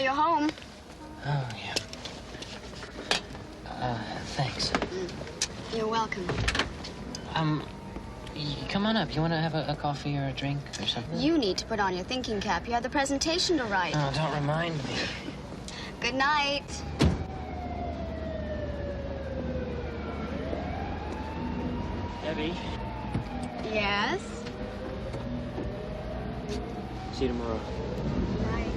you're home. Oh, yeah. Thanks. You're welcome. Come on up. You want to have a coffee or a drink or something? You need to put on your thinking cap. You have the presentation to write. Oh, don't remind me. Good night. Debbie? Yes? See you tomorrow. Right.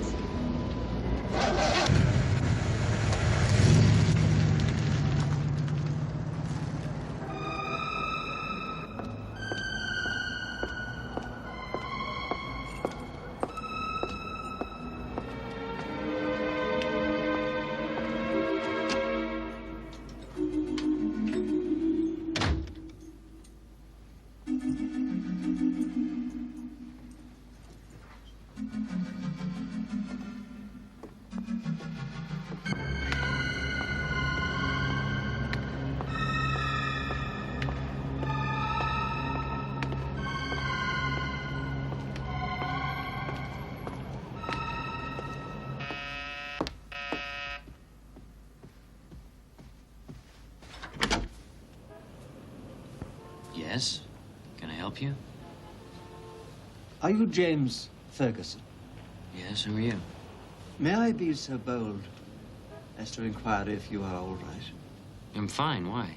Yes? Can I help you? Are you James Ferguson? Yes, who are you? May I be so bold as to inquire if you are all right? I'm fine. Why?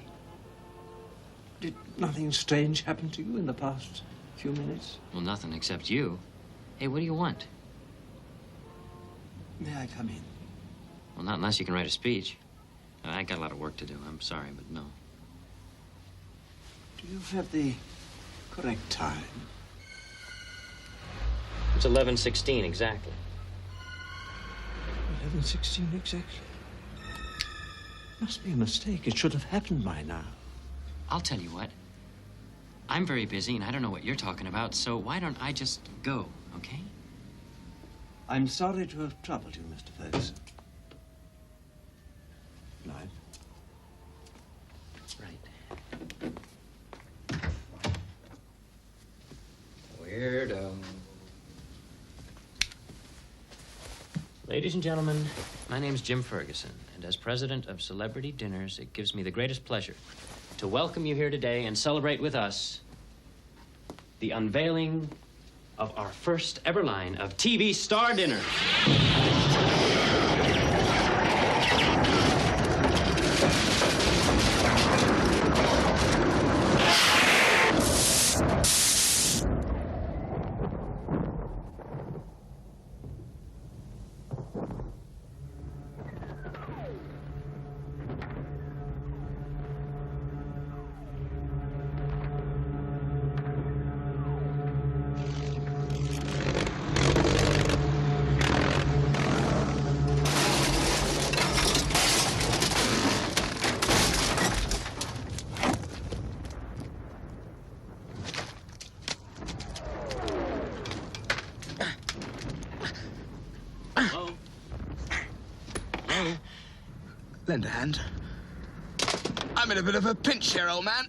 Did nothing strange happen to you in the past few minutes? Well, nothing except you. Hey, what do you want? May I come in? Well, not unless you can write a speech. I got a lot of work to do. I'm sorry, but no. Do you have the correct time? It's 11:16 exactly. 11:16 exactly. Must be a mistake. It should have happened by now. I'll tell you what. I'm very busy, and I don't know what you're talking about, so why don't I just go, okay? I'm sorry to have troubled you, Mr. Ferguson. Good night. Right. Weirdo. Ladies and gentlemen, my name's Jim Ferguson, and as president of Celebrity Dinners, it gives me the greatest pleasure to welcome you here today and celebrate with us the unveiling of our first ever line of TV star dinners. Lend a hand. I'm in a bit of a pinch here, old man.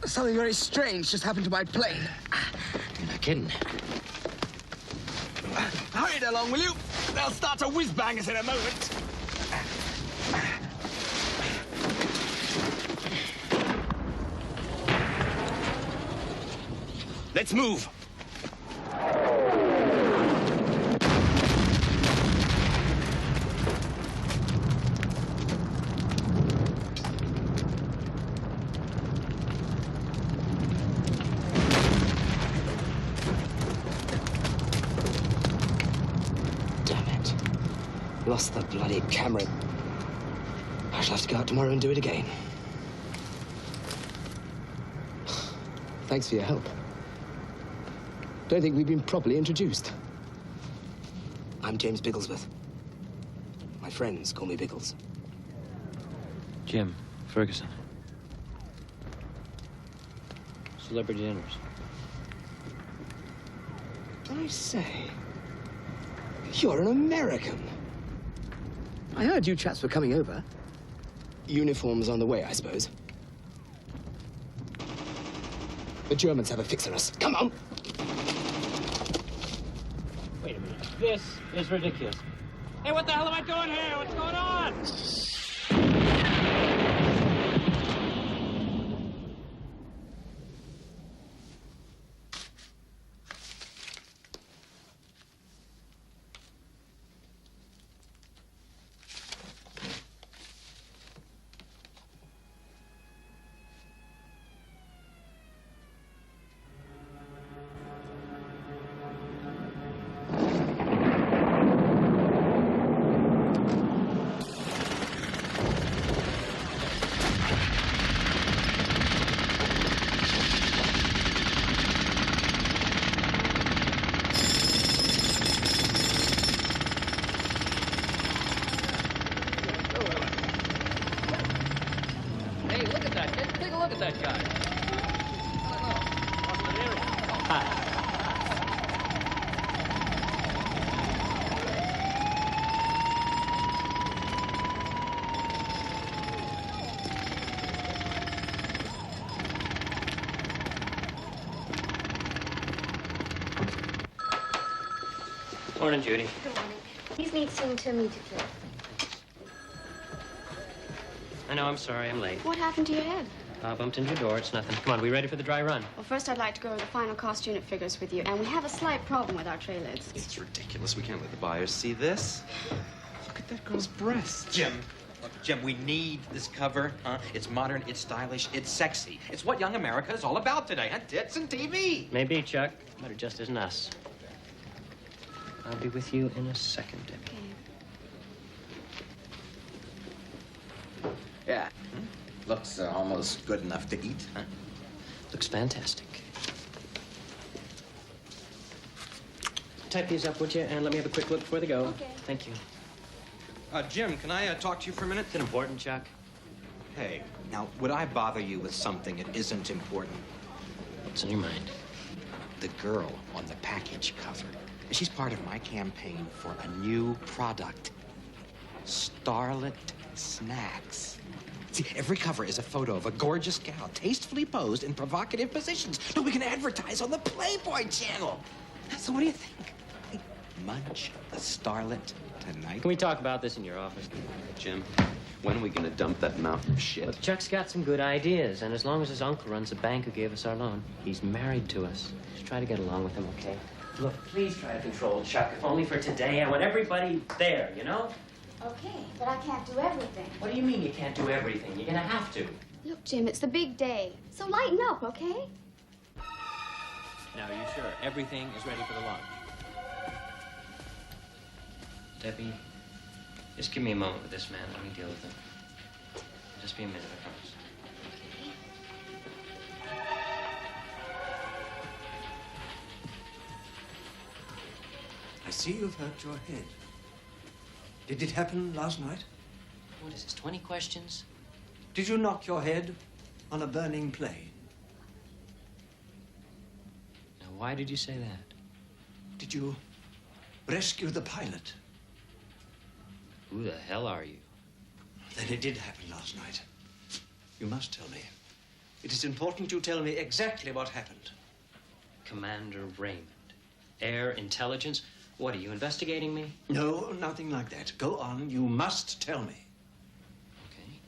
Something very strange just happened to my plane. You're not kidding. Hurry it along, will you? They'll start to whiz-bang us in a moment. Let's move. Lost the bloody camera. I shall have to go out tomorrow and do it again. Thanks for your help. Don't think we've been properly introduced. I'm James Bigglesworth. My friends call me Biggles. Jim Ferguson. Celebrity Dinners. I say, you're an American. I heard you chaps were coming over. Uniforms on the way, I suppose. The Germans have a fix on us. Come on! Wait a minute. This is ridiculous. Hey, what the hell am I doing here? What's going on? Hey, look at that. Take a look at that guy. Hi. Morning, Judy. Good morning. These need seeing to immediately. I know, I'm sorry, I'm late. What happened to your head? Bumped into your door, it's nothing. Come on, we ready for the dry run? Well, first I'd like to go over the final cost unit figures with you, and we have a slight problem with our tray lids. It's ridiculous. We can't let the buyers see this. Look at that girl's breasts. Jim, look, Jim, we need this cover, huh? It's modern, it's stylish, it's sexy. It's what young America is all about today, huh? Tits and TV. Maybe, Chuck, but it just isn't us. I'll be with you in a second, Debbie. Okay. Yeah. Looks almost good enough to eat, huh? Looks fantastic. Type these up, would you? And let me have a quick look before they go. Okay. Thank you. Jim, can I talk to you for a minute? Is it important, Chuck? Hey, now, would I bother you with something that isn't important? What's on your mind? The girl on the package cover. She's part of my campaign for a new product. Starlet Snacks. See, every cover is a photo of a gorgeous gal, tastefully posed in provocative positions that we can advertise on the Playboy channel. So what do you think? Hey, munch a starlet tonight? Can we talk about this in your office? Jim, when are we gonna dump that mountain of shit? Look, Chuck's got some good ideas, and as long as his uncle runs the bank who gave us our loan, he's married to us. Just try to get along with him, okay? Look, please try to control Chuck, if only for today. I want everybody there, you know? Okay, but I can't do everything. What do you mean you can't do everything? You're gonna have to. Look, Jim, it's the big day. So lighten up, okay? Now, are you sure everything is ready for the launch? Debbie, just give me a moment with this man. Let me deal with him. Just be a minute, I promise. I see you've hurt your head. Did it happen last night? What is this, 20 questions? Did you knock your head on a burning plane? Now, why did you say that? Did you rescue the pilot? Who the hell are you? Then it did happen last night. You must tell me. It is important you tell me exactly what happened. Commander Raymond. Air Intelligence? What, are you investigating me? No, nothing like that. Go on. You must tell me. Okay.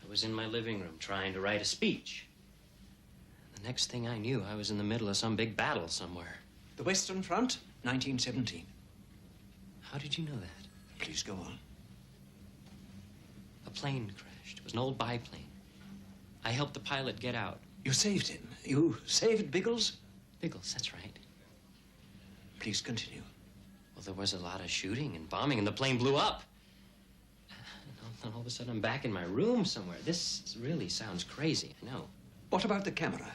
I was in my living room trying to write a speech. The next thing I knew, I was in the middle of some big battle somewhere. The Western Front, 1917. How did you know that? Please go on. A plane crashed. It was an old biplane. I helped the pilot get out. You saved him. You saved Biggles? Biggles, that's right. Please continue. Well, there was a lot of shooting and bombing, and the plane blew up. And all of a sudden, I'm back in my room somewhere. This really sounds crazy, I know. What about the camera?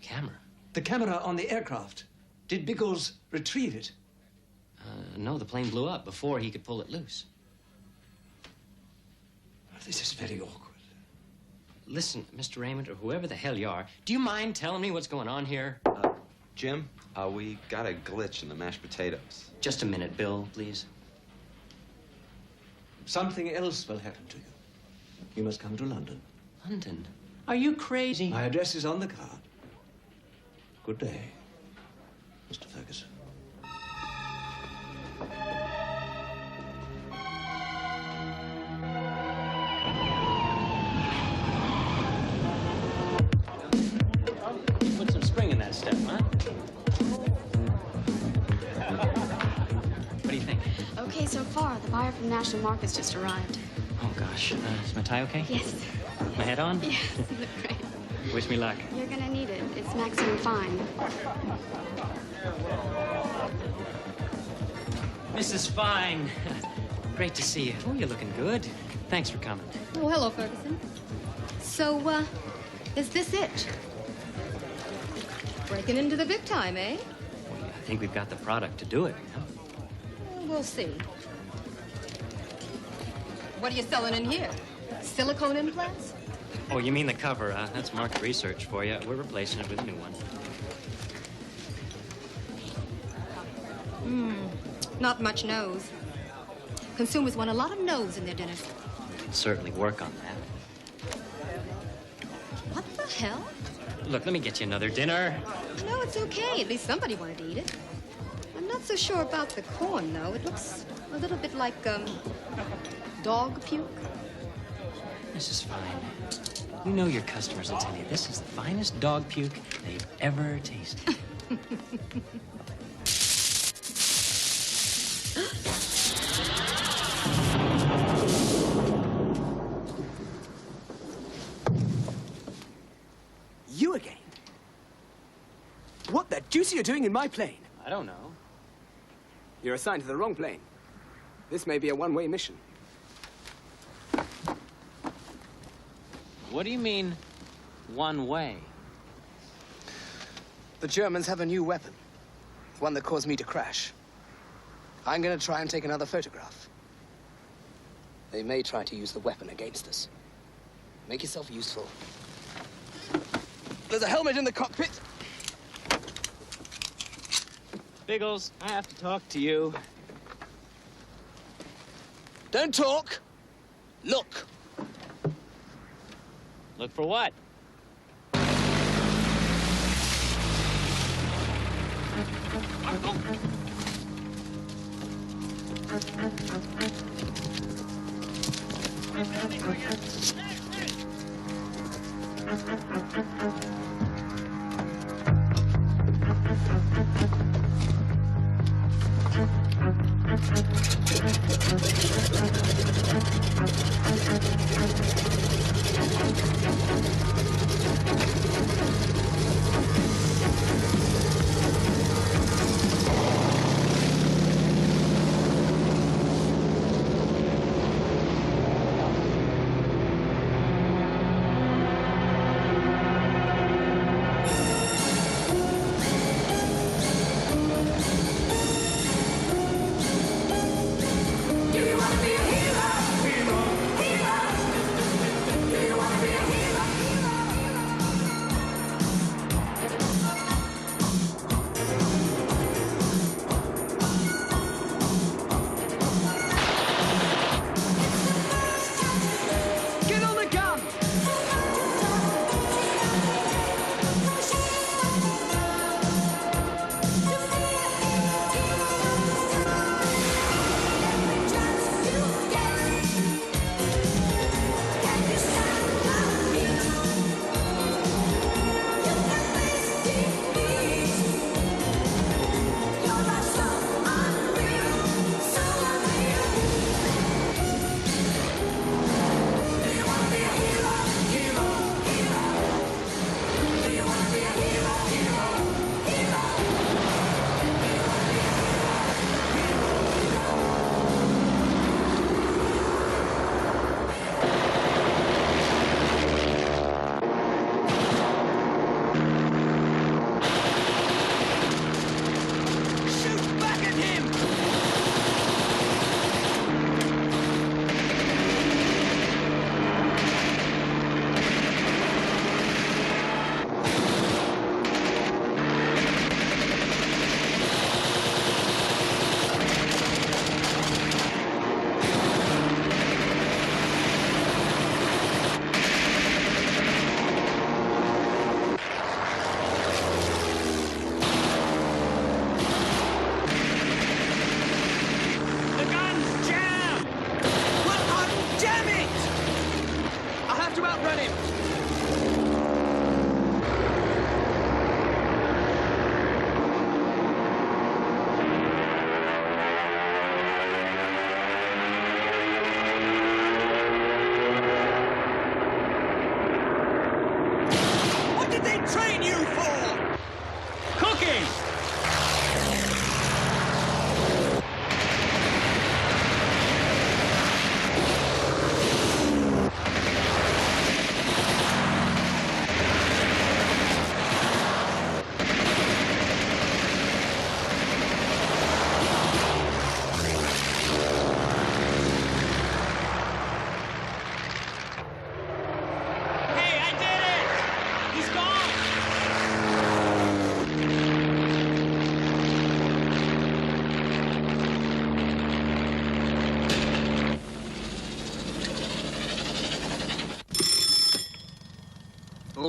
Camera? The camera on the aircraft. Did Biggles retrieve it? No, the plane blew up before he could pull it loose. This is very awkward. Listen, Mr. Raymond, or whoever the hell you are, do you mind telling me what's going on here? Jim, we got a glitch in the mashed potatoes. Just a minute, Bill, please. Something else will happen to you. You must come to London. London? Are you crazy? My address is on the card. Good day, Mr. Ferguson. step, huh? What do you think? Okay, so far. The buyer from National Markets just arrived. Oh, gosh. Is my tie okay? Yes. My head on? Yes, you look great. Wish me luck. You're gonna need it. It's maximum fine. Mrs. Fine. Great to see you. Oh, you're looking good. Thanks for coming. Oh, hello, Ferguson. So, is this it? Breaking into the big time, eh? Well, I think we've got the product to do it. Huh? We'll see. What are you selling in here? Silicone implants? Oh, you mean the cover? That's market research for you. We're replacing it with a new one. Not much nose. Consumers want a lot of nose in their dinners. We can certainly work on that. What the hell? Look, let me get you another dinner. No, it's okay. At least somebody wanted to eat it. I'm not so sure about the corn, though. It looks a little bit like, dog puke. Mrs. Fine, you know your customers will tell you this is the finest dog puke they've ever tasted. You again? What the deuce are you doing in my plane? I don't know. You're assigned to the wrong plane. This may be a one-way mission. What do you mean, one way? The Germans have a new weapon. One that caused me to crash. I'm gonna try and take another photograph. They may try to use the weapon against us. Make yourself useful. There's a helmet in the cockpit. Biggles, I have to talk to you. Don't talk. Look. Look for what?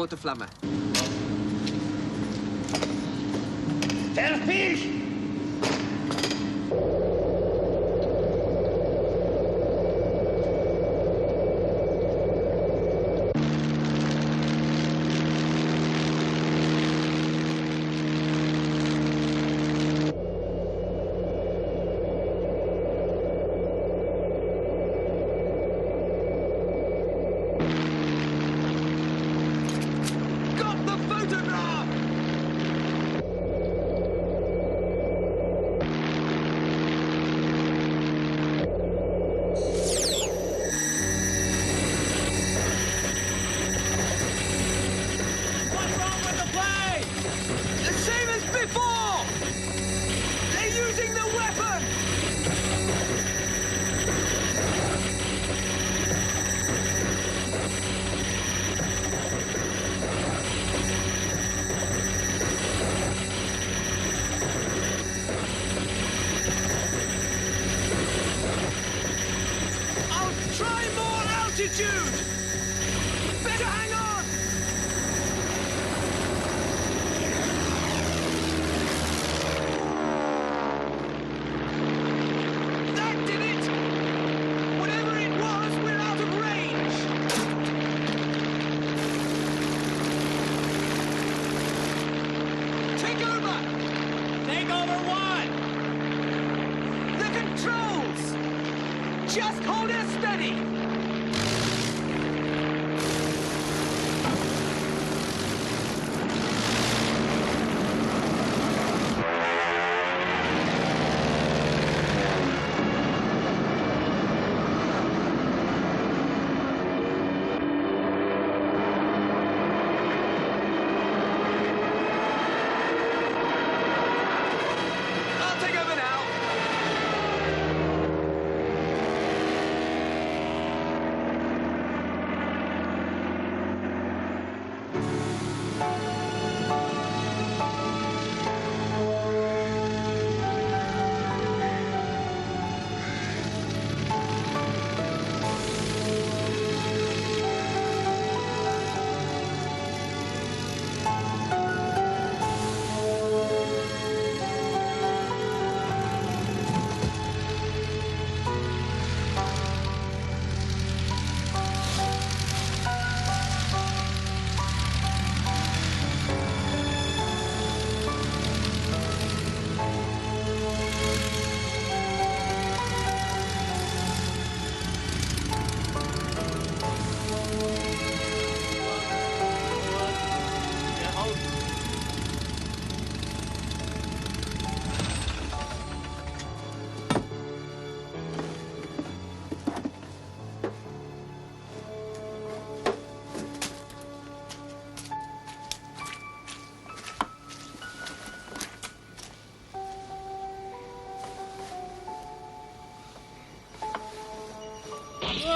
rote Flamme. Fertig! Got the photograph! What's wrong with the plane? The same as before! They're using the weapon! I'll try more altitude! Better hang on! That did it! Whatever it was, we're out of range! Take over! Take over what? The controls! Just hold it steady! I'll take over now!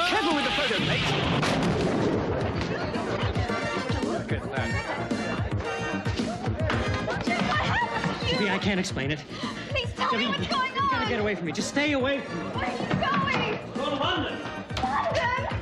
Careful with the photo, mate! Look at that. Jimmy, I can't explain it. Please tell me what's going You gotta on. get away from me. Just stay away from me. Where are you going? Go to London. London?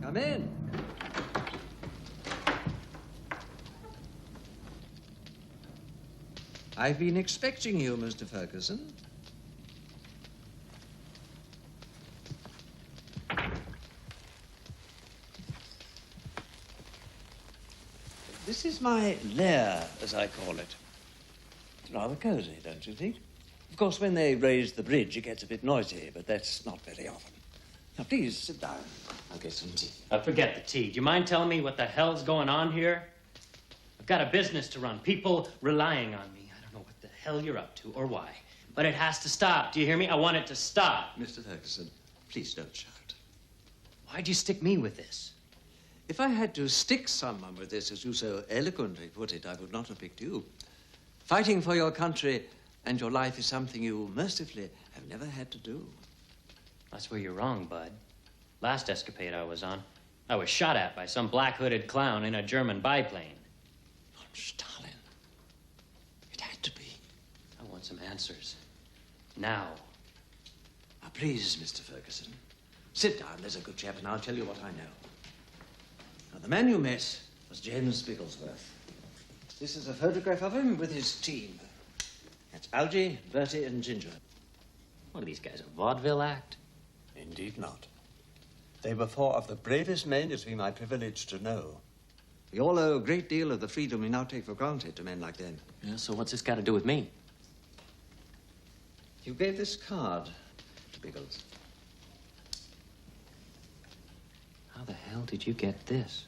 Come in. I've been expecting you, Mr. Ferguson. This is my lair, as I call it. It's rather cozy, don't you think? Of course, when they raise the bridge, it gets a bit noisy, but that's not very often. Now, please, sit down. I'll get some tea. Forget the tea. Do you mind telling me what the hell's going on here? I've got a business to run. People relying on me. I don't know what the hell you're up to or why. But it has to stop. Do you hear me? I want it to stop. Mr. Ferguson, please don't shout. Why'd you stick me with this? If I had to stick someone with this, as you so eloquently put it, I would not have picked you. Fighting for your country and your life is something you mercifully have never had to do. That's where you're wrong, Bud. Last escapade I was on, I was shot at by some black-hooded clown in a German biplane. Von Stalin. It had to be. I want some answers. Now. Now, please, Mr. Ferguson, sit down. There's a good chap, and I'll tell you what I know. Now, the man you met was James Bigglesworth. This is a photograph of him with his team. That's Algy, Bertie, and Ginger. What are these guys, a vaudeville act? Indeed not. They were four of the bravest men it's been my privilege to know. We all owe a great deal of the freedom we now take for granted to men like them. Yeah, so what's this got to do with me? You gave this card to Biggles. How the hell did you get this?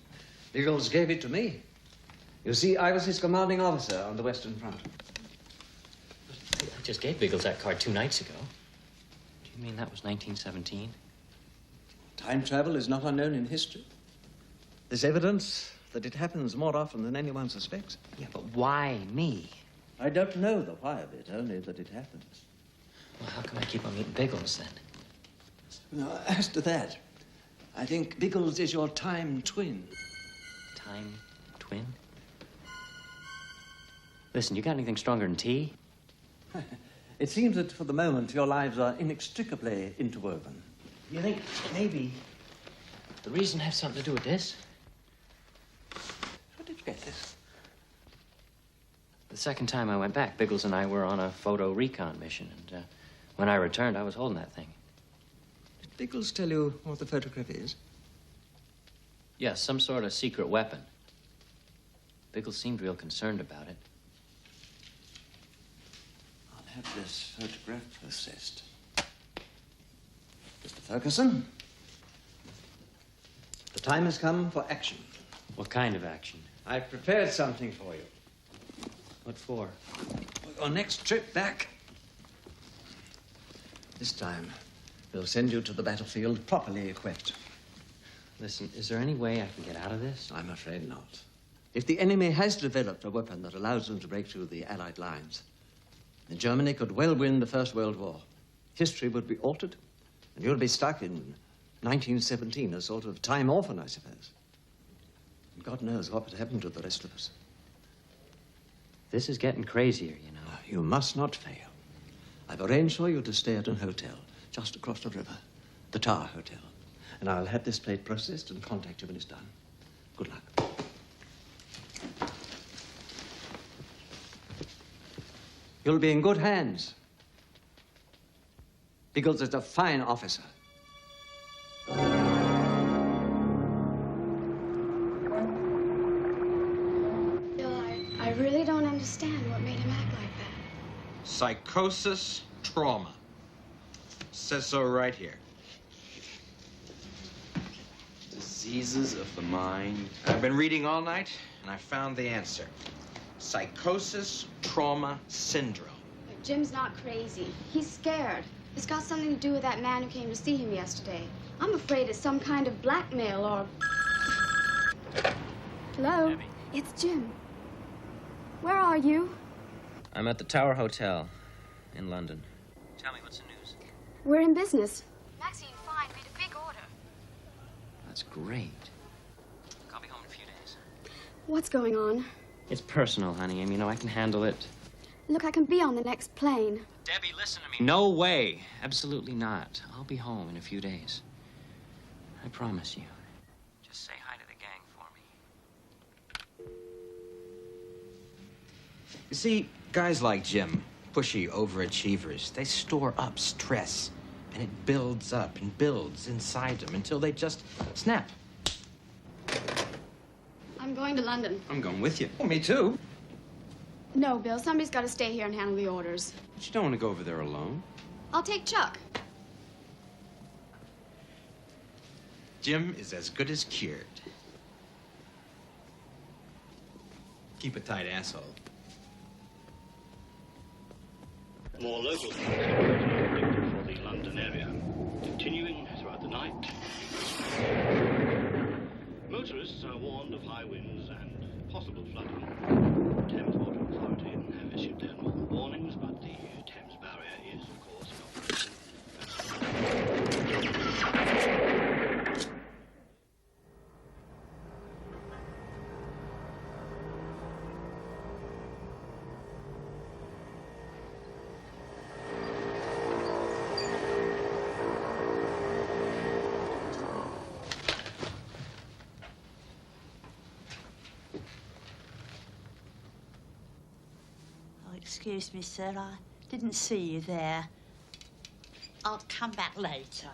Biggles gave it to me. You see, I was his commanding officer on the Western Front. I just gave Biggles that card 2 nights ago. Do you mean that was 1917? Time travel is not unknown in history. There's evidence that it happens more often than anyone suspects. Yeah, but why me? I don't know the why of it, only that it happens. Well, how come I keep on meeting Biggles, then? Now, as to that, I think Biggles is your time twin. Time twin? Listen, you got anything stronger than tea? It seems that for the moment your lives are inextricably interwoven. You think maybe the reason has something to do with this? How did you get this? The second time I went back, Biggles and I were on a photo recon mission, and when I returned, I was holding that thing. Did Biggles tell you what the photograph is? Yes, some sort of secret weapon. Biggles seemed real concerned about it. I'll have this photograph processed. Mr. Ferguson, the time has come for action. What kind of action? I've prepared something for you. What for? For your next trip back. This time, we'll send you to the battlefield properly equipped. Listen, is there any way I can get out of this? I'm afraid not. If the enemy has developed a weapon that allows them to break through the Allied lines, then Germany could well win the First World War. History would be altered, and you'll be stuck in 1917, a sort of time orphan, I suppose. And God knows what would happen to the rest of us. This is getting crazier, you know. You must not fail. I've arranged for you to stay at an hotel just across the river, the Tower Hotel. And I'll have this plate processed and contact you when it's done. Good luck. You'll be in good hands. Biggles is a fine officer. Bill, I really don't understand what made him act like that. Psychosis, trauma. Says so right here. Diseases of the mind. I've been reading all night, and I found the answer. Psychosis, trauma, syndrome. But Jim's not crazy. He's scared. It's got something to do with that man who came to see him yesterday. I'm afraid it's some kind of blackmail or... Hello? Debbie. It's Jim. Where are you? I'm at the Tower Hotel in London. Tell me, what's the news? We're in business. Maxine Fine made a big order. That's great. I'll be home in a few days. What's going on? It's personal, honey. I mean, you know, I can handle it. Look, I can be on the next plane. Debbie, listen to me. No way. Absolutely not. I'll be home in a few days. I promise you. Just say hi to the gang for me. You see, guys like Jim, pushy overachievers, they store up stress. And it builds up and builds inside them until they just snap. I'm going to London. I'm going with you. Oh, me too. No, Bill. Somebody's got to stay here and handle the orders. But you don't want to go over there alone. I'll take Chuck. Jim is as good as cured. Keep a tight asshole. More local predicted for the London area, continuing throughout the night. Motorists are warned of high winds and possible flooding. The Thames Water Authority have issued their normal warnings, but the Thames barrier is, of course, in operation. Excuse me, sir, I didn't see you there. I'll come back later.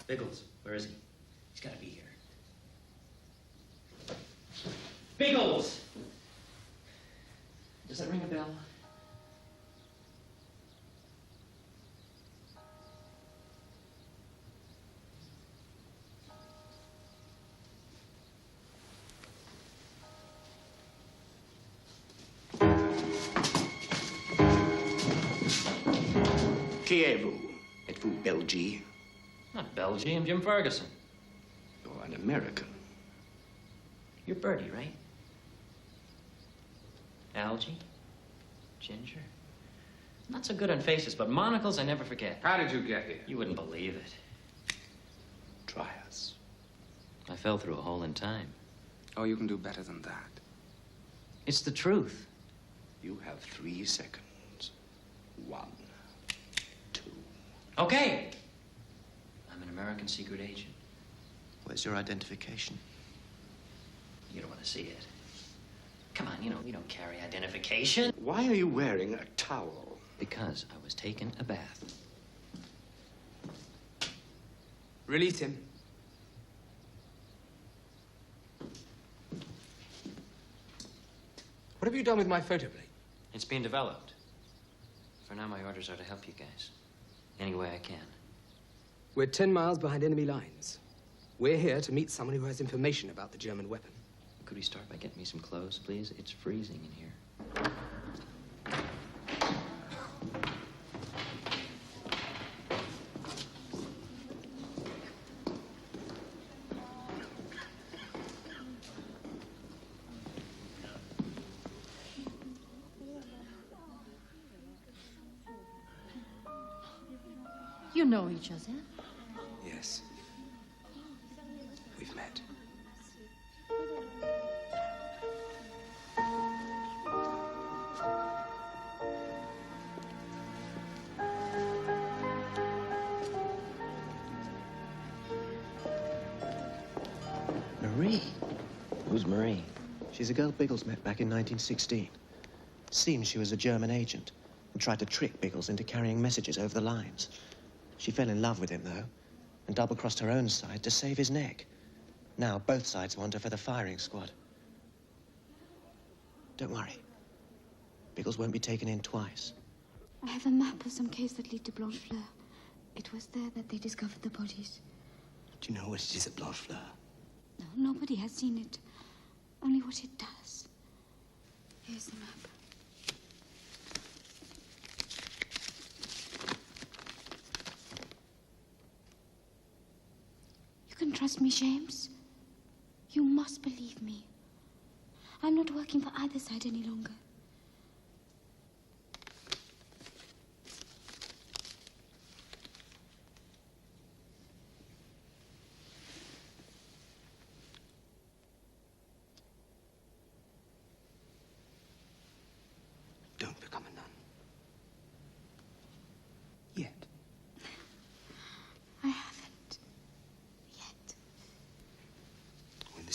Biggles, where is he? He's got to be here. Biggles! Does that ring a bell? Qui êtes-vous? Êtes-vous Belgian? Not Belgian, I'm Jim Ferguson. You're an American. You're Bertie, right? Algie? Ginger? Not so good on faces, but monocles I never forget. How did you get here? You wouldn't believe it. Try us. I fell through a hole in time. Oh, you can do better than that. It's the truth. You have 3 seconds. 1, 2. Okay. I'm an American secret agent. Where's your identification? You don't want to see it. Come on, you don't carry identification. Why are you wearing a towel? Because I was taking a bath. Release him. What have you done with my photo plate? It's being developed. For now, my orders are to help you guys. Any way I can. We're 10 miles behind enemy lines. We're here to meet someone who has information about the German weapon. Could we start by getting me some clothes, please? It's freezing in here. You know each other? Yes. We've met. Marie? Who's Marie? She's a girl Biggles met back in 1916. Seems she was a German agent and tried to trick Biggles into carrying messages over the lines. She fell in love with him, though, and double-crossed her own side to save his neck. Now both sides want her for the firing squad. Don't worry. Biggles won't be taken in twice. I have a map of some caves that lead to Blanchefleur. It was there that they discovered the bodies. Do you know what it is at Blanchefleur? No, nobody has seen it. Only what it does. Here's the map. You can trust me, James. You must believe me. I'm not working for either side any longer.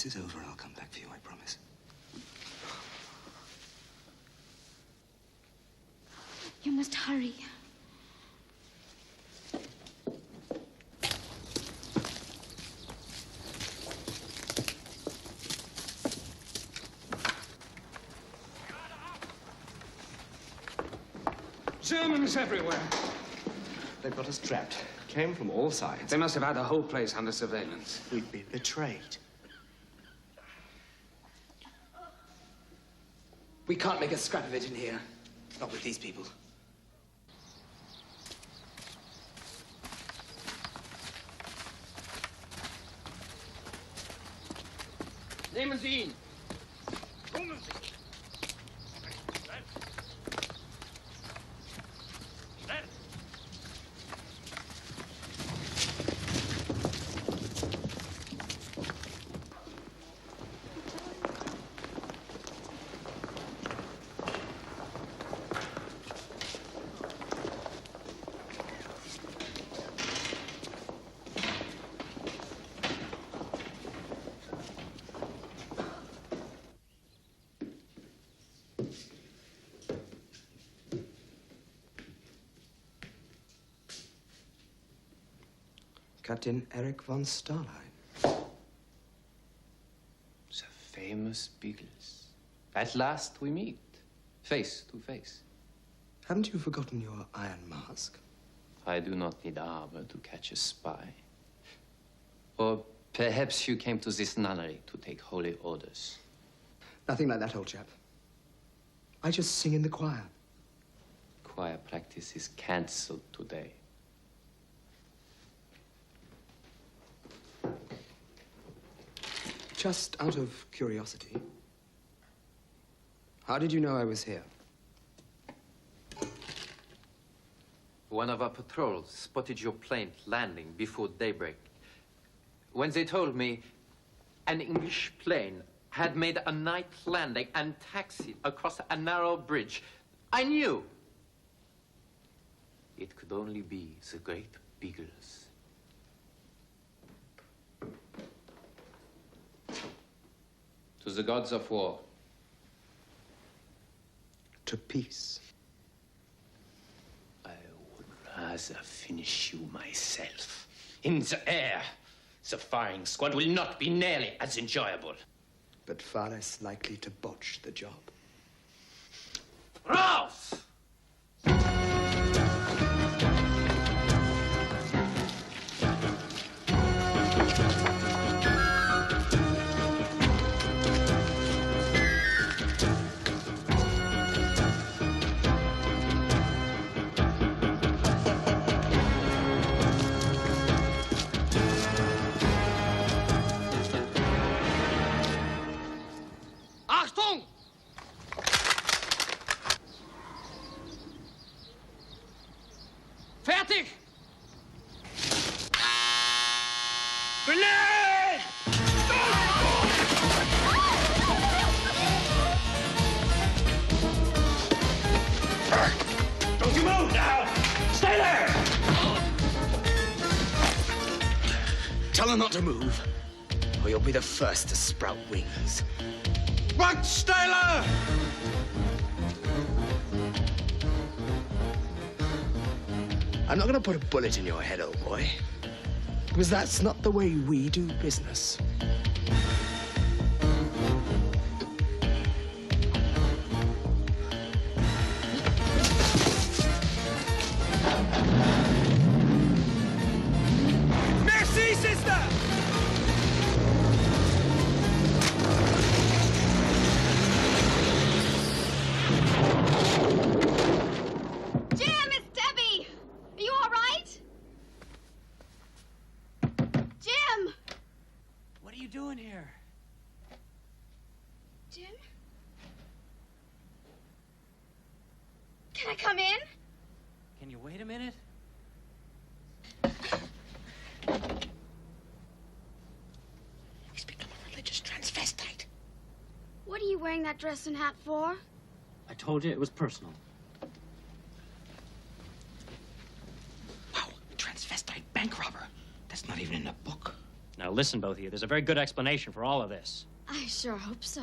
this is over, I'll come back for you, I promise. You must hurry. Germans everywhere. They've got us trapped. Came from all sides. They must have had the whole place under surveillance. We'd been betrayed. We can't make a scrap of it in here. Not with these people. Nehmen Sie ihn! Kommen Sie! Schnell! Schnell! Captain Eric von Starline. The famous Biggles. At last we meet, face to face. Haven't you forgotten your iron mask? I do not need armor to catch a spy. Or perhaps you came to this nunnery to take holy orders. Nothing like that, old chap. I just sing in the choir. Choir practice is cancelled today. Just out of curiosity, how did you know I was here? One of our patrols spotted your plane landing before daybreak. When they told me an English plane had made a night landing and taxied across a narrow bridge, I knew it could only be the great Biggles. To the gods of war. To peace. I would rather finish you myself. In the air, the firing squad will not be nearly as enjoyable. But far less likely to botch the job. Raus! Achtung! Fertig! Belegt! Don't you move now! Stay there! Tell her not to move, or you'll be the first to sprout wings. Backsteiler! I'm not gonna put a bullet in your head, old boy. Because that's not the way we do business. Merci, sister! Jim, it's Debbie! Are you all right? Jim! What are you doing here? Jim? Can I come in? Can you wait a minute? He's become a religious transvestite. What are you wearing that dress and hat for? I told you it was personal. Wow, transvestite bank robber. That's not even in the book. Now listen, both of you. There's a very good explanation for all of this. I sure hope so.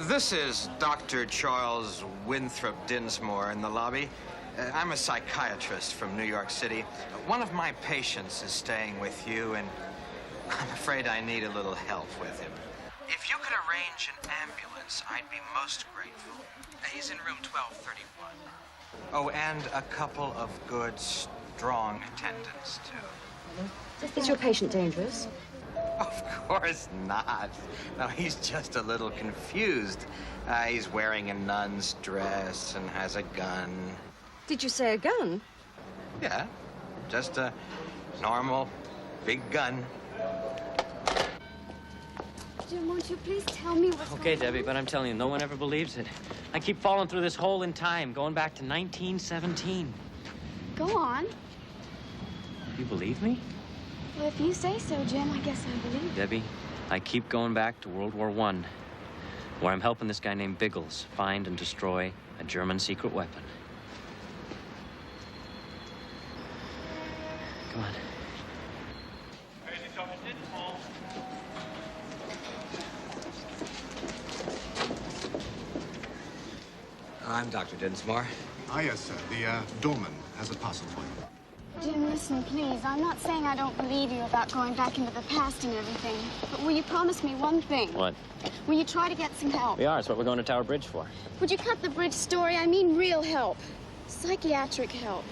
This is Dr. Charles Winthrop Dinsmore in the lobby. I'm a psychiatrist from New York City. One of my patients is staying with you, and I'm afraid I need a little help with him. If you could arrange an ambulance, I'd be most grateful. He's in room 1231. Oh, and a couple of good, strong attendants, too. Is your patient dangerous? Of course not. No, he's just a little confused. He's wearing a nun's dress and has a gun. Did you say a gun? Yeah, just a normal big gun. Jim, won't you please tell me what's Okay, going Debbie, on? but I'm telling you, no one ever believes it. I keep falling through this hole in time, going back to 1917. Go on. You believe me? Well, if you say so, Jim, I guess I believe. Debbie, I keep going back to World War I, where I'm helping this guy named Biggles find and destroy a German secret weapon. Come on. I'm Dr. Dinsmore. Ah, yes, sir. The doorman has a parcel for you. Jim, listen, please. I'm not saying I don't believe you about going back into the past and everything. But will you promise me one thing? What? Will you try to get some help? We are. It's what we're going to Tower Bridge for. Would you cut the bridge story? I mean real help. Psychiatric help.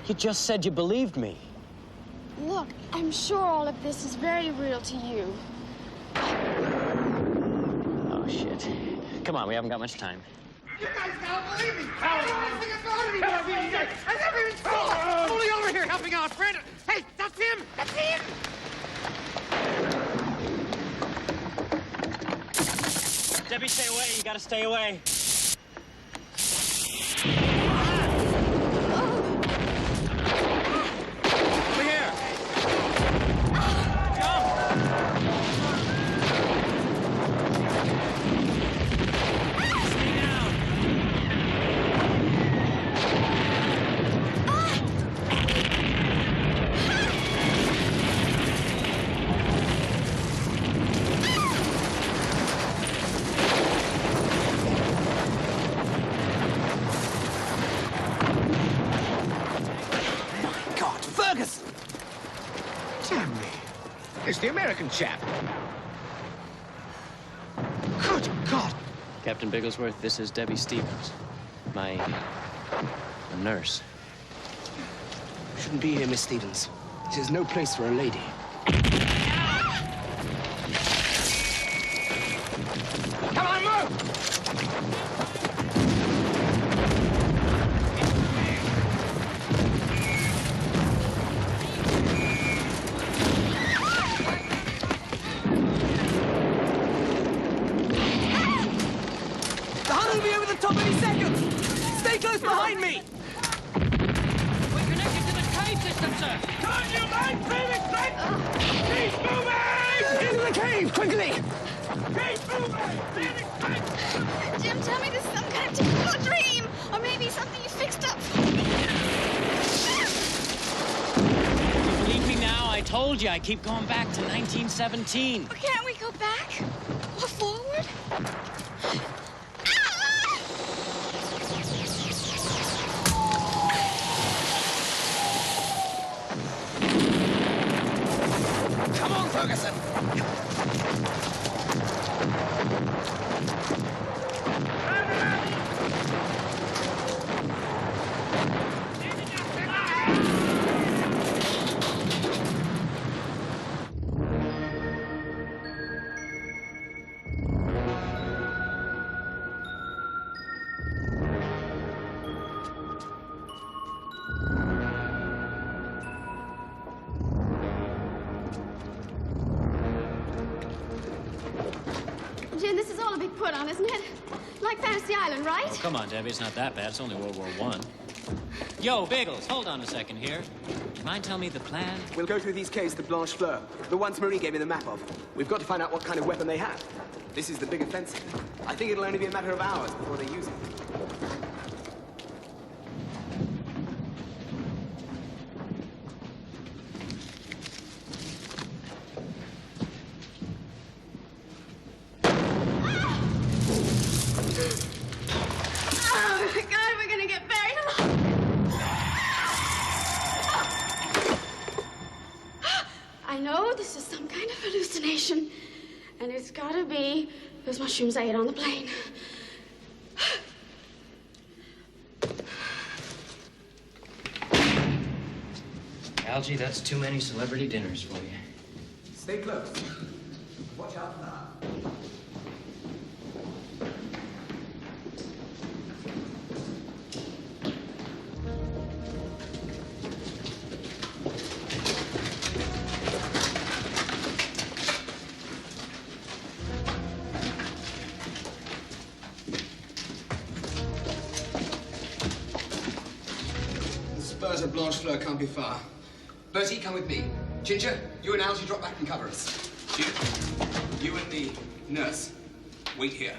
You just said you believed me. Look, I'm sure all of this is very real to you. Oh, shit. Come on, we haven't got much time. You guys don't believe me! Everything is going to be perfect! I never even saw him! Only over here helping out, friend! Hey, that's him! That's him! Debbie, stay away. You gotta stay away. Over here! Ferguson! Damn me. It's the American chap. Good God! Captain Bigglesworth, this is Debbie Stevens. My nurse. You shouldn't be here, Miss Stevens. This is no place for a lady. Come on, move! The hunt will be over the top any second! Stay close behind me! We're connected to the cave system, sir. Can't you mind moving, Frank? Keep moving! Into the cave, quickly! Keep moving! Jim, tell me this is some kind of typical dream. Or maybe something you fixed up for me. Believe me now, I told you I keep going back to 1917. But can't we go back? Or forward? Come on, Ferguson! Jim, this is all a big put on, isn't it? Like Fantasy Island, right? Oh, come on, Debbie. It's not that bad. It's only World War I. Yo, Biggles, hold on a second here. Do you mind telling me the plan? We'll go through these caves to Blanche Fleur, the ones Marie gave me the map of. We've got to find out what kind of weapon they have. This is the big offensive. I think it'll only be a matter of hours before they use it. Oh, my God, we're gonna get buried alive. I know this is some kind of hallucination, and it's gotta be those mushrooms I ate on the plane. Algie, that's too many celebrity dinners for you. Stay close. Watch out for that. The spurs of Blanche Fleur can't be far. Bertie, come with me. Ginger, you and Algie drop back and cover us. Jim, you and the nurse, wait here.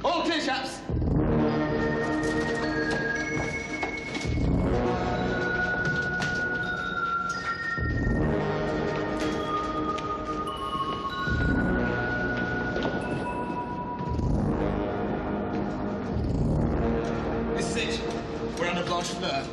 All clear, chaps. This is it. We're under Blanche Fleur.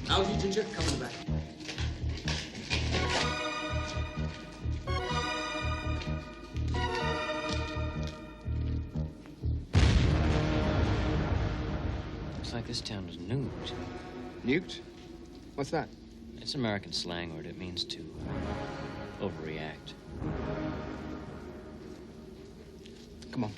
Algie, Ginger, come on back. Looks like this town was nuked. Nuked? What's that? It's American slang word. It means to overreact. Come on.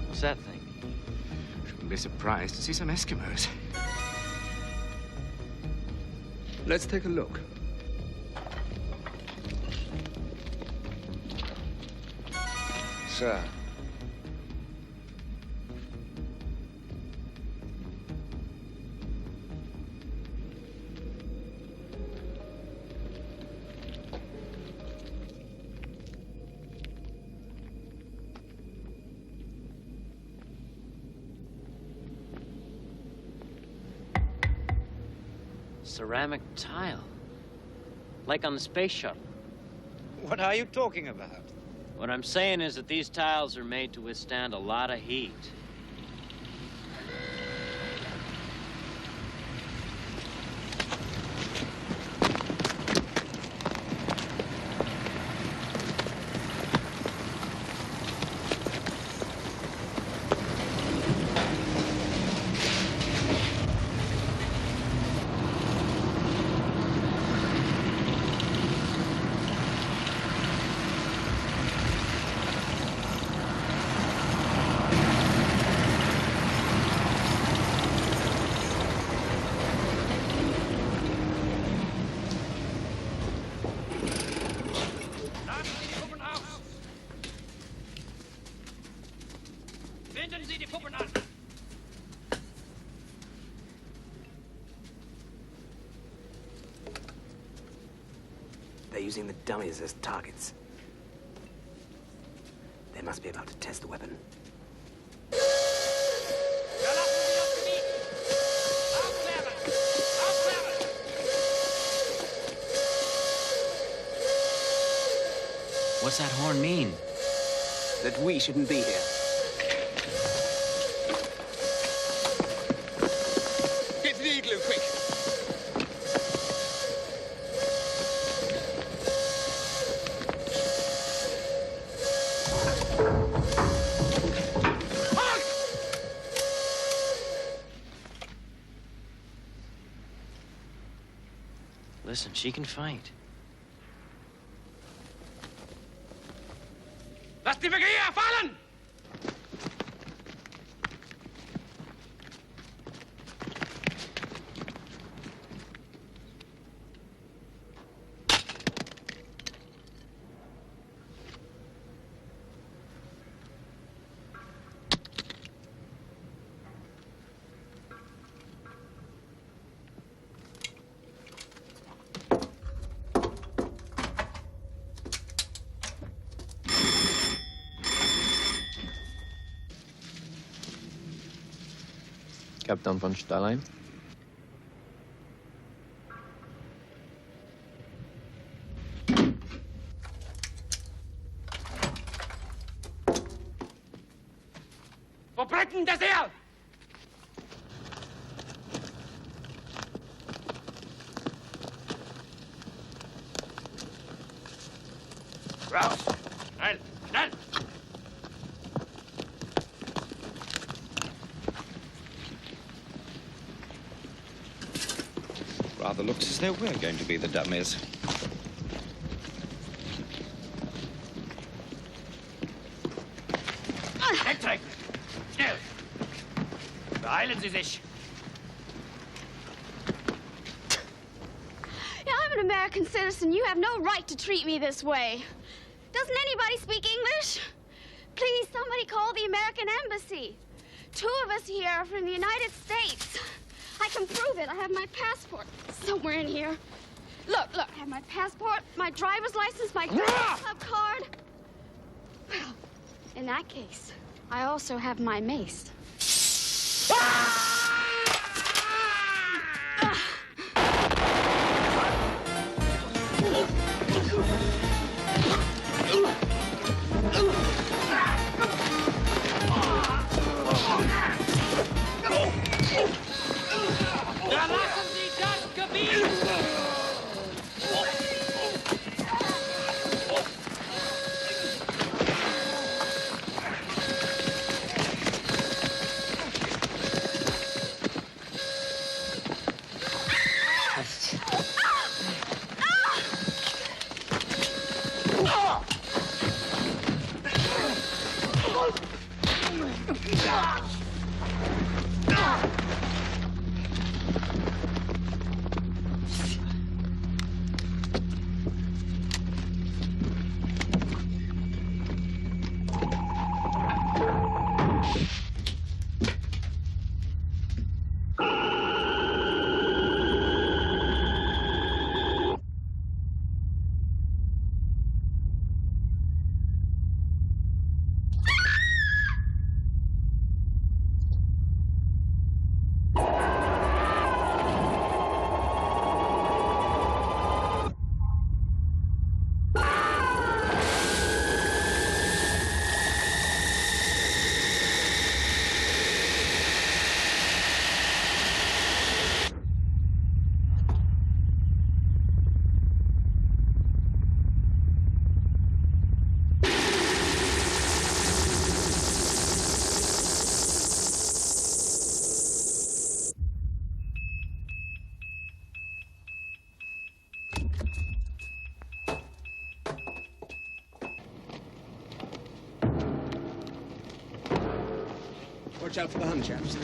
What's that thing? Shouldn't be surprised to see some Eskimos. Let's take a look. Sir. Ceramic tile. Like on the space shuttle. What are you talking about? What I'm saying is that these tiles are made to withstand a lot of heat. They're using the dummies as targets. They must be about to test the weapon. What's that horn mean? That we shouldn't be here. Get to the igloo, quick! Listen, she can fight. Lass die Wege hier fallen! Kapitän von Stahlheim. Verbrechen das Heer! Raus! Schnell! Schnell! Rather looks as though we're going to be the dummies. Wegtrecken! Schnell! Beeilen Sie sich! Yeah, I'm an American citizen. You have no right to treat me this way. Doesn't anybody speak English? Please, somebody call the American embassy. 2 of us here are from the United States. I can prove it. I have my passport somewhere in here. Look, I have my passport, my driver's license, my club card. Well, in that case, I also have my mace. Verlassen Sie das Gebiet! Watch out for the Hun chaps.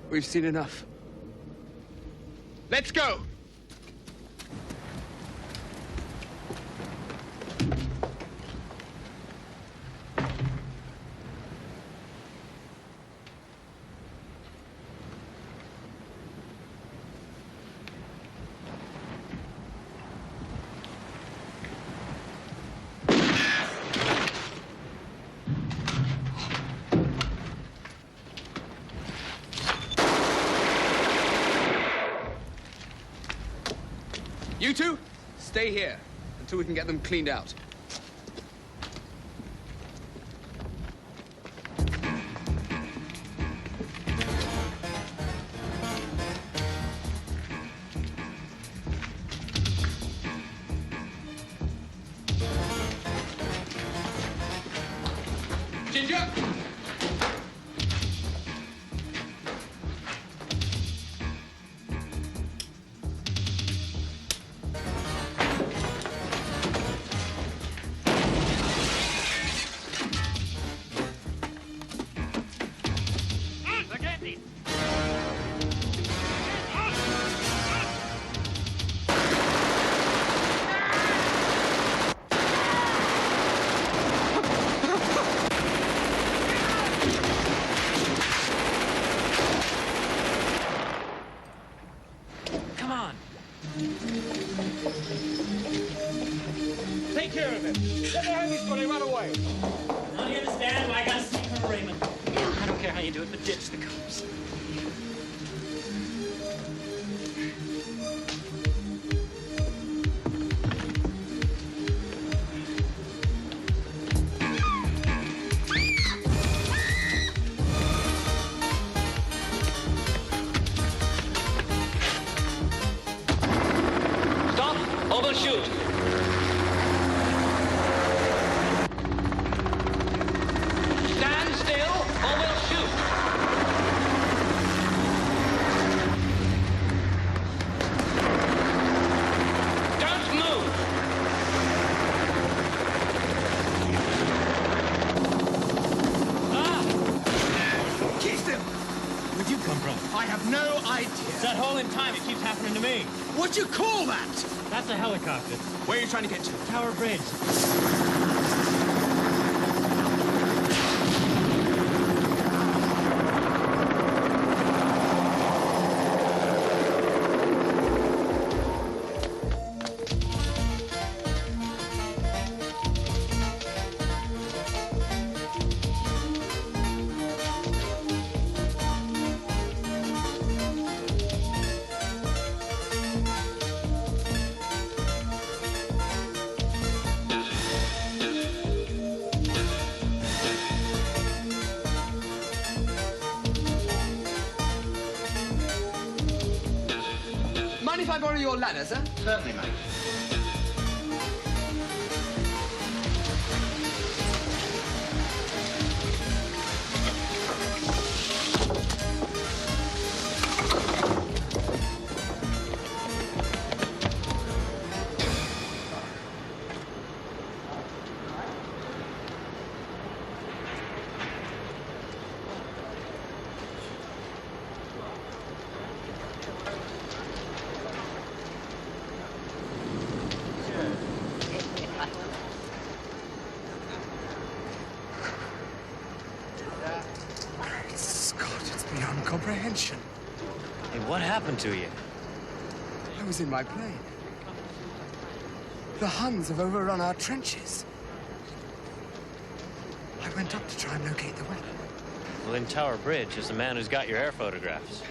We've seen enough. Let's go! You two, stay here until we can get them cleaned out. Ginger! Take care of him. Let the homies before they run away. Now you understand why I gotta sneak from Raymond. I don't care how you do it, but ditch the cops. Stop, or we'll shoot. Stand still, or we'll shoot. Don't move. Keystone! Where'd you come from? I have no idea. It's that hole in time. It keeps happening to me. What'd you call that? That's a helicopter. Where are you trying to get to? Tower Bridge. mind if I borrow your ladder, sir? Certainly, mate. Scott, it's beyond comprehension. Hey, what happened to you? I was in my plane. The Huns have overrun our trenches. I went up to try and locate the weapon. Well, in Tower Bridge is the man who's got your air photographs.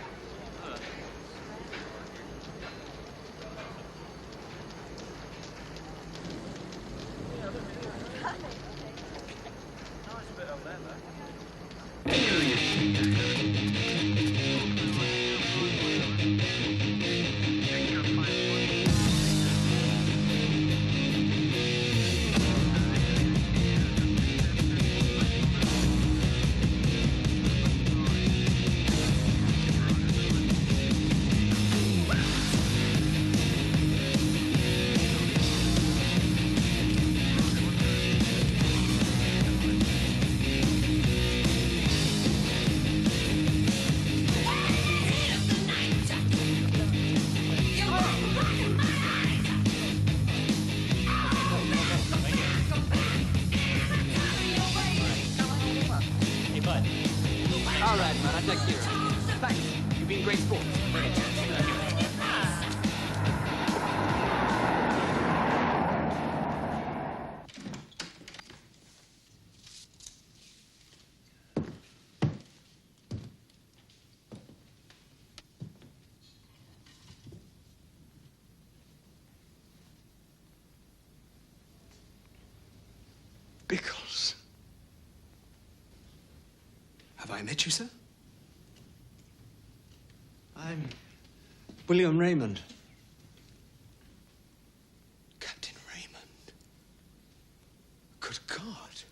All right, man, I take care of it. Thanks. You've been great sport. Biggles. Have I met you, sir? I'm William Raymond. Captain Raymond. Good God.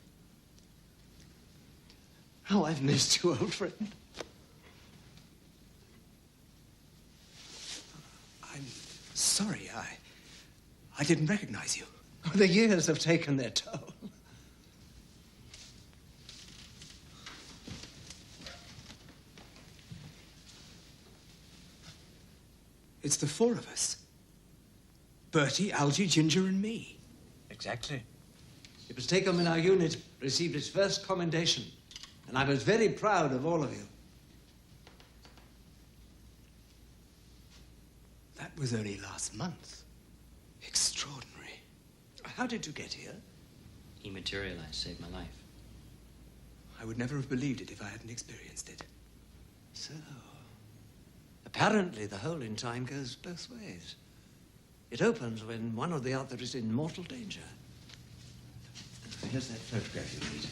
How I've missed you, old friend. I'm sorry, I didn't recognize you. The years have taken their toll. It's the four of us. Bertie, Algie, Ginger, and me. Exactly. It was taken when our unit received its first commendation, and I was very proud of all of you. That was only last month. Extraordinary. How did you get here? He materialized, saved my life. I would never have believed it if I hadn't experienced it. So, apparently the hole in time goes both ways. It opens when one or the other is in mortal danger. Here's that photograph you need.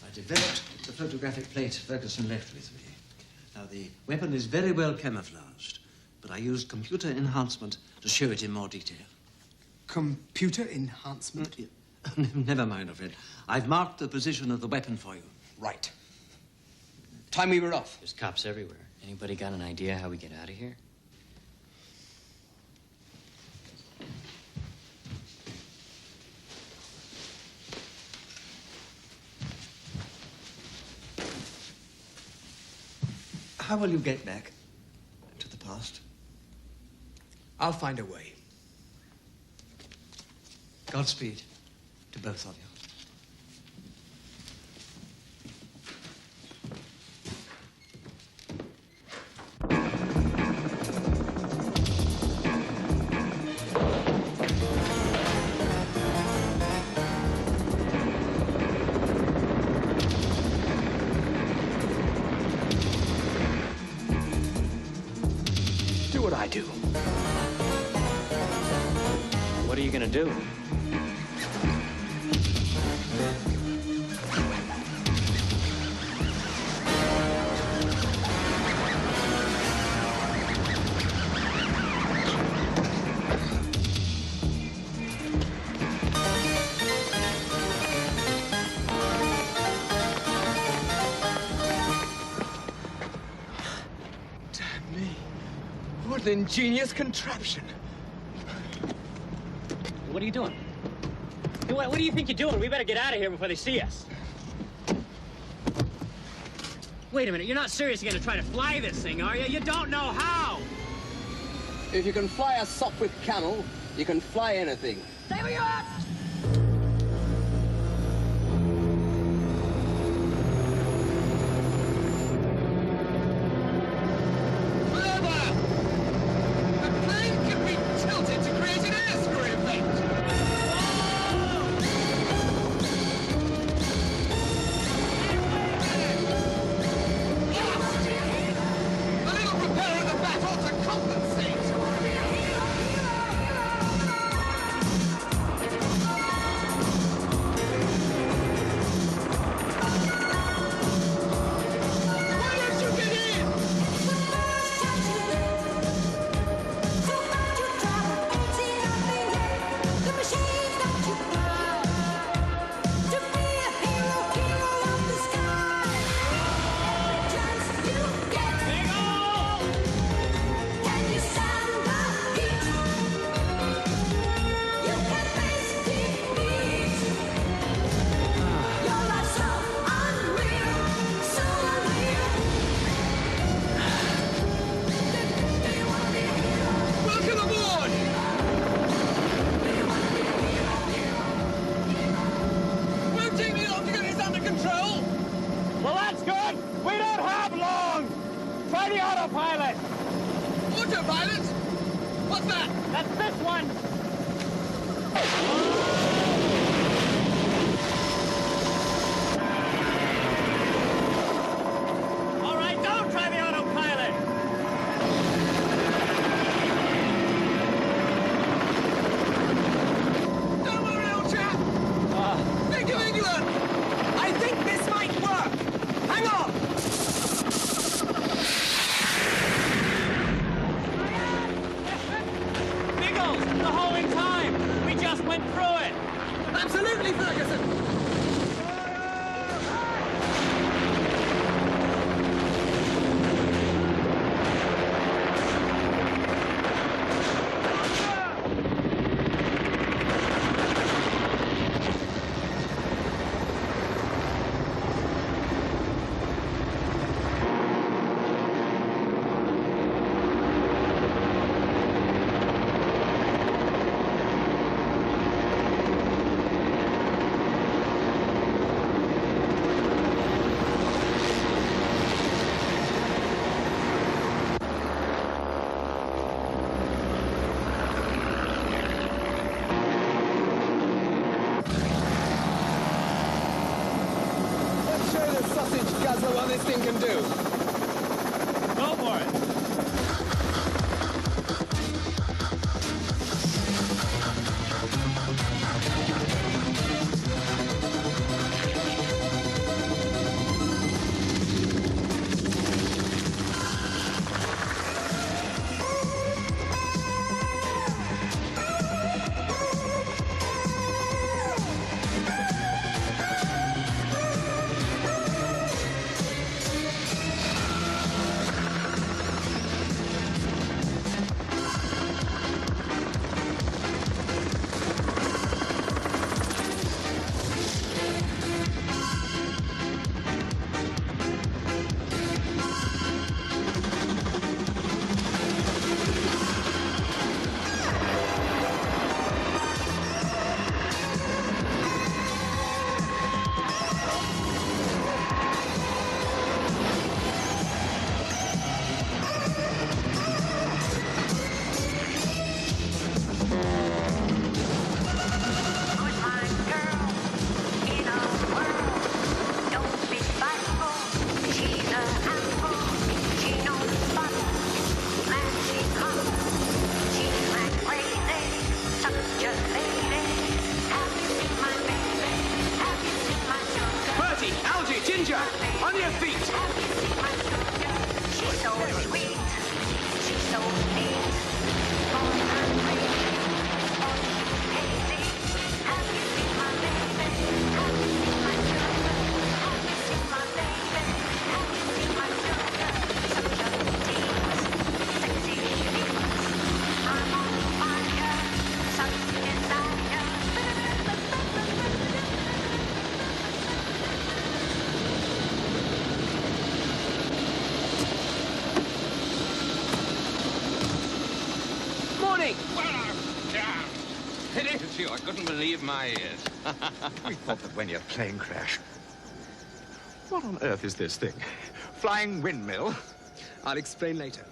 I developed the photographic plate Ferguson left with me. Now, the weapon is very well camouflaged, but I used computer enhancement to show it in more detail. Computer enhancement? Never mind, Fred. I've marked the position of the weapon for you. Right. Time we were off. There's cops everywhere. Anybody got an idea how we get out of here? How will you get back to the past? I'll find a way. Godspeed to both of you. Do what I do. What are you gonna do? What an ingenious contraption. What are you doing? Hey, what do you think you're doing? We better get out of here before they see us. Wait a minute, you're not seriously gonna try to fly this thing, are you? You don't know how! If you can fly a Sopwith camel, you can fly anything. Stay where you're at! Absolutely, Ferguson! What this thing can do. Go for it. happening? Well, I'm down. It is you. I couldn't believe my ears. We thought that when your plane crashed. What on earth is this thing? Flying windmill? I'll explain later.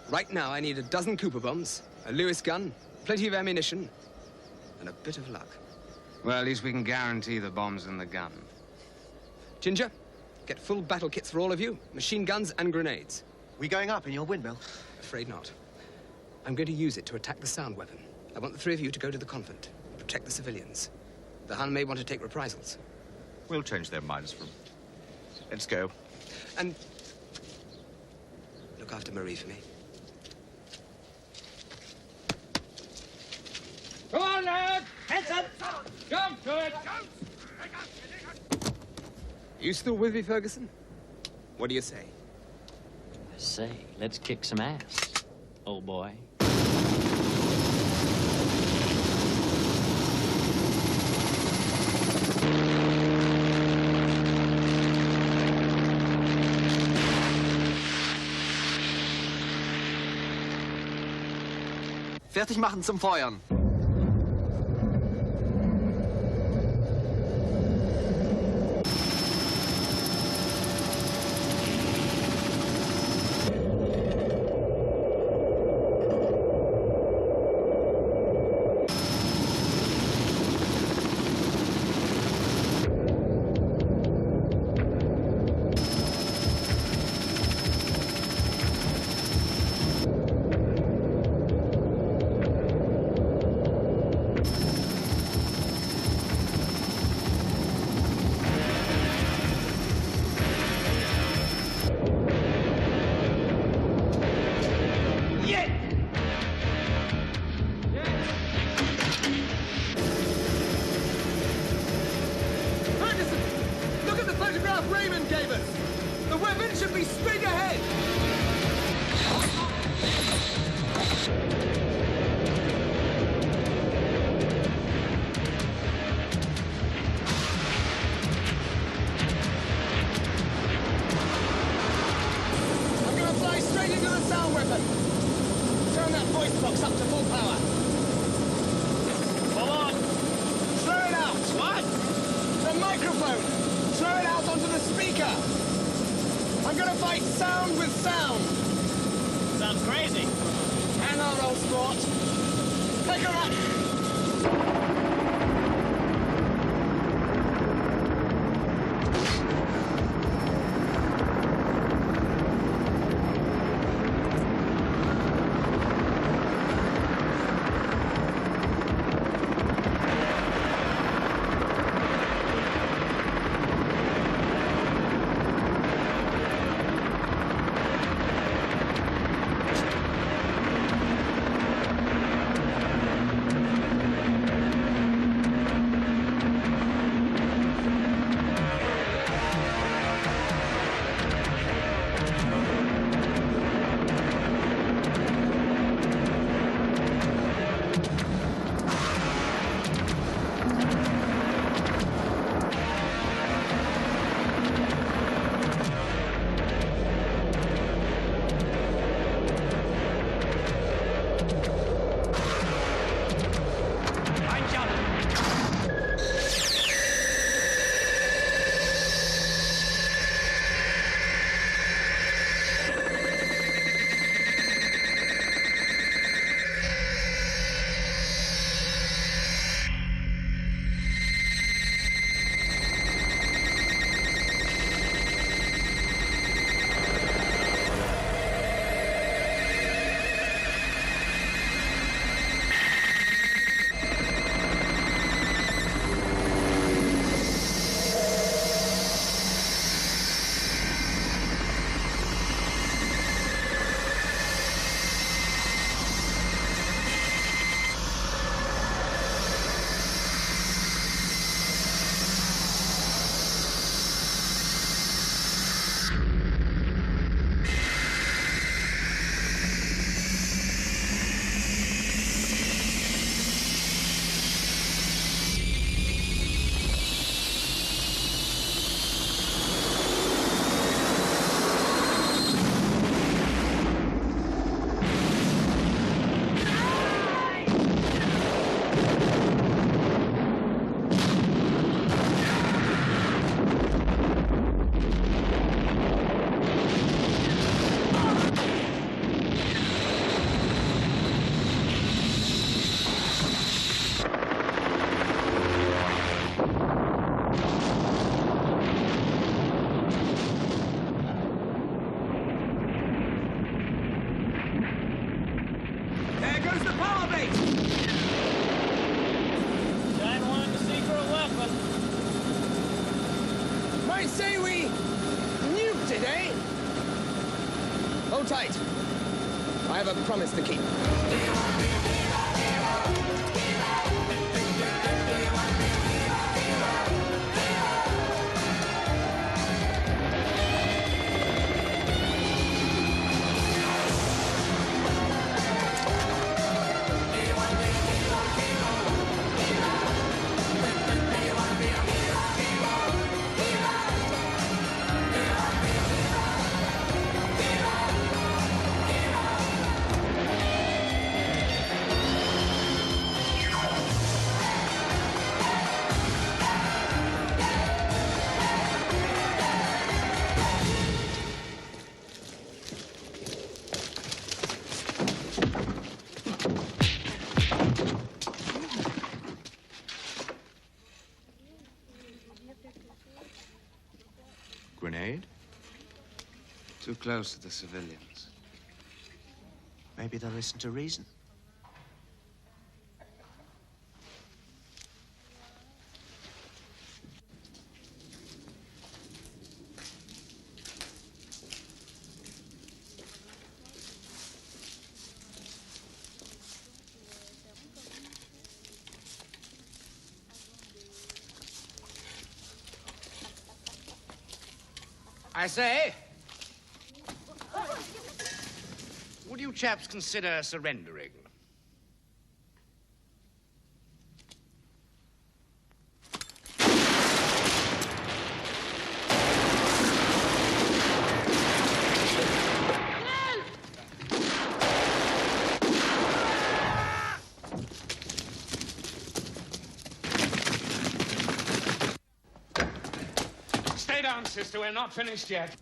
Right now, I need a dozen Cooper bombs, a Lewis gun, plenty of ammunition, and a bit of luck. Well, at least we can guarantee the bombs and the gun. Ginger, get full battle kits for all of you, machine guns and grenades. We going up in your windmill? Afraid not. I'm going to use it to attack the sound weapon. I want the three of you to go to the convent, protect the civilians. The Hun may want to take reprisals. We'll change their minds from... Let's go. And look after Marie for me. Come on, lad! Heads up! Jump to it! You still with me, Ferguson? What do you say? Say, let's kick some ass, old boy. Fertig machen zum Feuern. say we nuked it, eh? Hold tight. I have a promise to keep. Grenade? Too close to the civilians. Maybe they'll listen to reason. I say, would you chaps consider surrendering? Stay down, sister. We're not finished yet.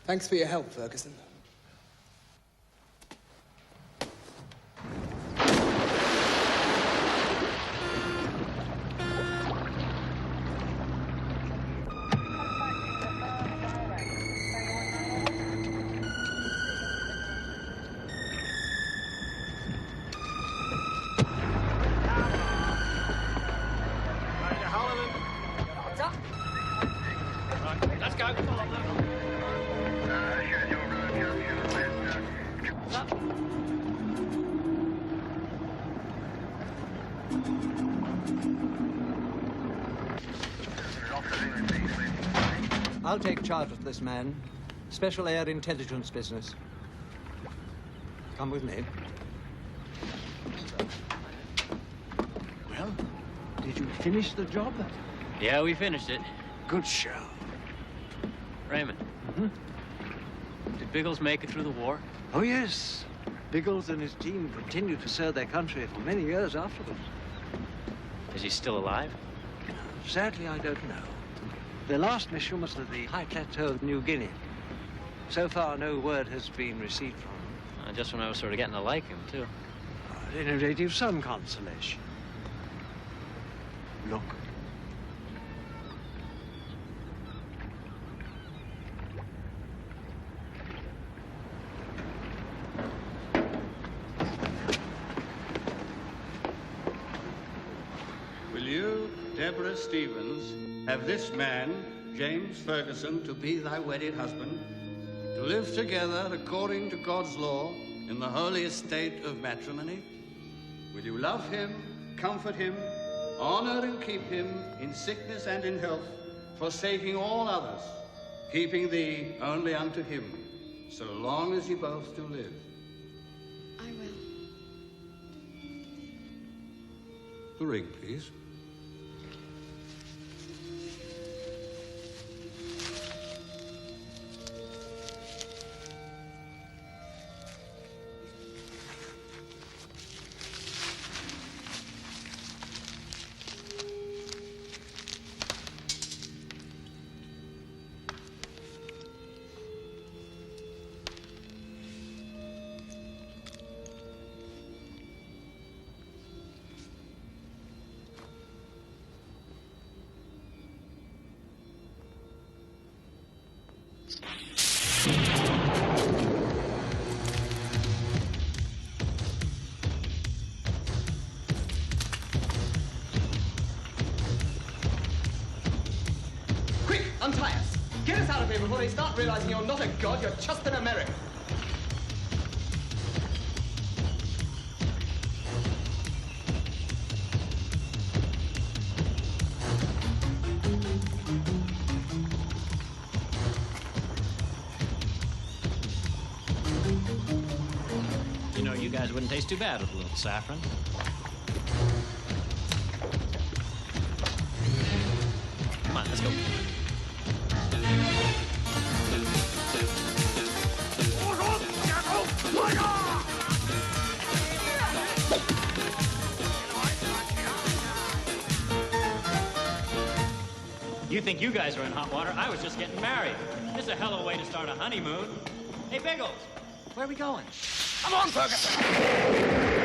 Thanks for your help, Ferguson. I'll take charge of this man. Special air intelligence business. Come with me. Well, did you finish the job? Yeah, we finished it. Good show. Raymond. Did Biggles make it through the war? Oh, yes. Biggles and his team continued to serve their country for many years afterwards. Is he still alive? Sadly, I don't know. Their last mission was to the high plateau of New Guinea. So far, no word has been received from him. Just when I was sort of getting to like him, too. At any rate, you've some consolation. Look. Will you, Deborah Stevens, have this man, James Ferguson, to be thy wedded husband, to live together according to God's law in the holy estate of matrimony? Will you love him, comfort him, honor and keep him in sickness and in health, forsaking all others, keeping thee only unto him, so long as you both do live? I will. The ring, please. Quick, untie us. Get us out of here before they start realizing you're not a god, you're just an American. You know, you guys wouldn't taste too bad with a little saffron. Come on, let's go. You think you guys are in hot water? I was just getting married. This is a hell of a way to start a honeymoon. Hey, Biggles, where are we going? Come on, Ferguson!